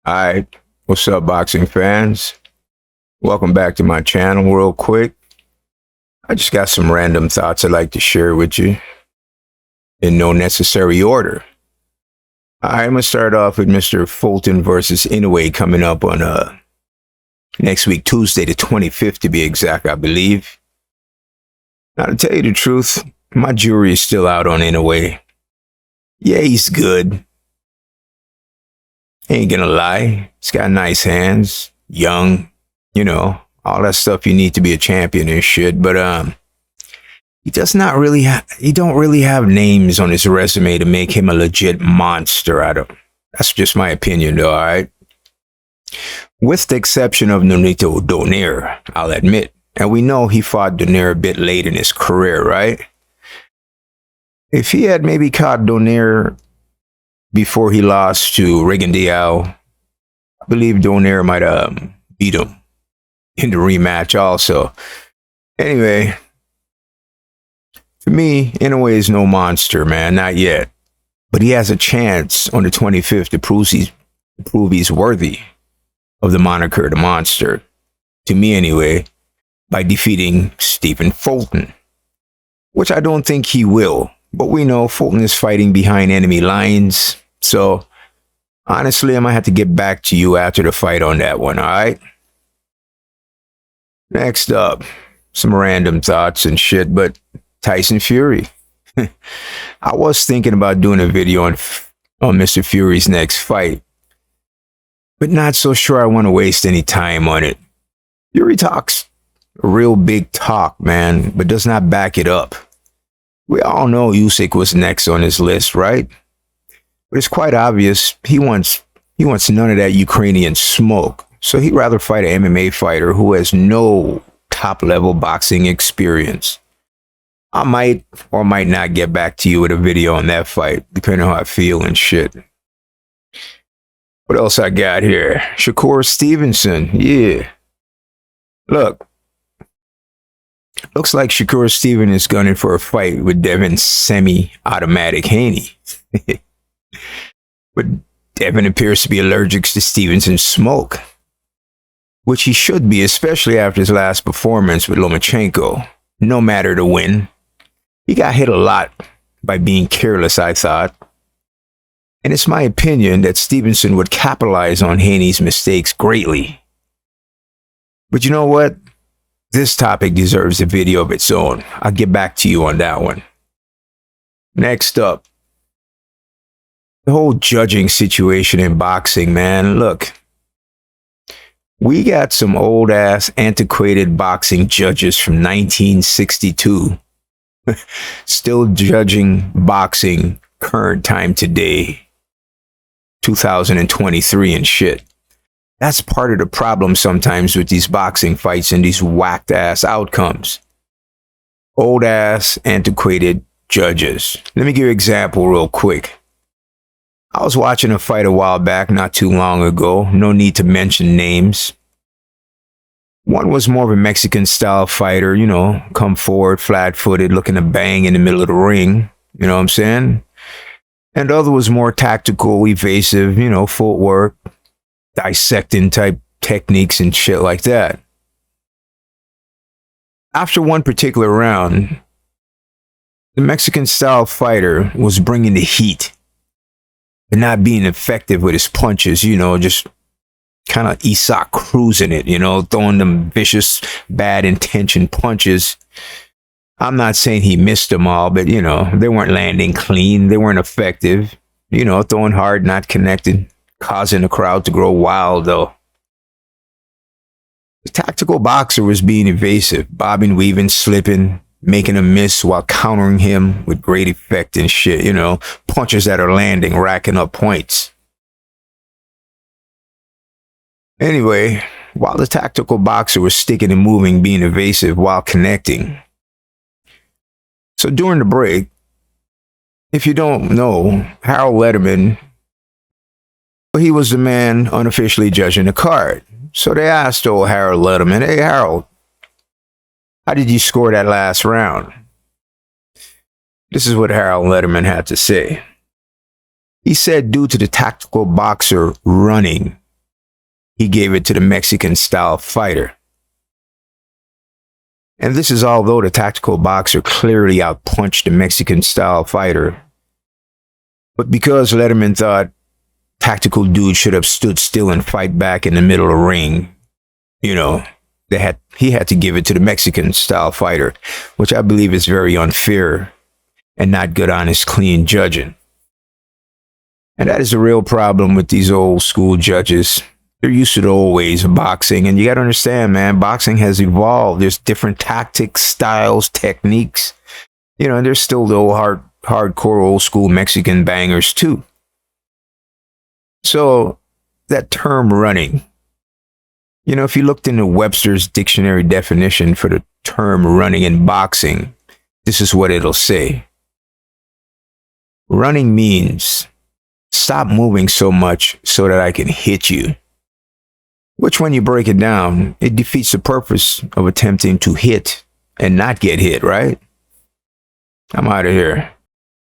Alright, what's up, boxing fans? Welcome back to my channel. Real quick, I just got some random thoughts I'd like to share with you in no necessary order. I'm gonna start off with Mr. Fulton versus Inoue coming up on next week, Tuesday the 25th to be exact, I believe. Now, to tell you the truth, my jury is still out on Inoue. Yeah, he's good. Ain't gonna lie, he's got nice hands, young, all that stuff you need to be a champion and shit. But he does not really he don't really have names on his resume to make him a legit monster out of. That's just my opinion, though. All right, with the exception of Nonito Donaire, I'll admit, and we know he fought Donaire a bit late in his career, right? If he had maybe caught Donaire before he lost to Rigondeaux, I believe Donaire might beat him in the rematch also. Anyway, for me, Inoue is no monster, man, not yet. But he has a chance on the 25th to prove he's worthy of the moniker, the monster. To me, anyway, by defeating Stephen Fulton, which I don't think he will. But we know Fulton is fighting behind enemy lines. So, honestly, I might have to get back to you after the fight on that one, all right? Next up, some random thoughts and shit, but Tyson Fury. I was thinking about doing a video on Mr. Fury's next fight, but not so sure I want to waste any time on it. Fury talks a real big talk, man, but does not back it up. We all know Usyk was next on his list, right? But it's quite obvious he wants none of that Ukrainian smoke. So he'd rather fight an MMA fighter who has no top-level boxing experience. I might or might not get back to you with a video on that fight, depending on how I feel and shit. What else I got here? Shakur Stevenson, yeah. Look. Looks like Shakur Stevenson is gunning for a fight with Devin semi-automatic Haney. But Devin appears to be allergic to Stevenson's smoke, which he should be, especially after his last performance with Lomachenko. No matter the win, he got hit a lot by being careless, I thought. And it's my opinion that Stevenson would capitalize on Haney's mistakes greatly. But you know what? This topic deserves a video of its own. I'll get back to you on that one. Next up, the whole judging situation in boxing, man. Look, we got some old-ass, antiquated boxing judges from 1962 still judging boxing current time today, 2023 and shit. That's part of the problem sometimes with these boxing fights and these whacked-ass outcomes. Old-ass, antiquated judges. Let me give you an example real quick. I was watching a fight a while back, not too long ago. No need to mention names. One was more of a Mexican-style fighter, come forward, flat-footed, looking to bang in the middle of the ring. You know what I'm saying? And the other was more tactical, evasive, footwork, dissecting type techniques and shit like that. After one particular round, the Mexican-style fighter was bringing the heat and not being effective with his punches, just kind of Isak cruising it, throwing them vicious, bad intention punches. I'm not saying he missed them all, but, they weren't landing clean. They weren't effective, throwing hard, not connected, causing the crowd to grow wild, though. The tactical boxer was being evasive, bobbing, weaving, slipping, making a miss while countering him with great effect and shit, punches that are landing, racking up points. Anyway, while the tactical boxer was sticking and moving, being evasive while connecting. So during the break, if you don't know, Harold Letterman, he was the man unofficially judging the card. So they asked old Harold Letterman, "Hey, Harold, how did you score that last round?" This is what Harold Letterman had to say. He said due to the tactical boxer running he gave it to the Mexican style fighter. And this is although the tactical boxer clearly outpunched the Mexican style fighter. But because Letterman thought tactical dude should have stood still and fight back in the middle of the ring, you know, he had to give it to the Mexican style fighter, which I believe is very unfair and not good, honest, clean judging. And that is the real problem with these old school judges. They're used to the old ways of boxing. And you got to understand, man, boxing has evolved. There's different tactics, styles, techniques. You know, and there's still the old hardcore old school Mexican bangers too. So that term running, you know, if you looked into Webster's dictionary definition for the term running in boxing, this is what it'll say. Running means stop moving so much so that I can hit you. Which, when you break it down, it defeats the purpose of attempting to hit and not get hit, right? I'm out of here.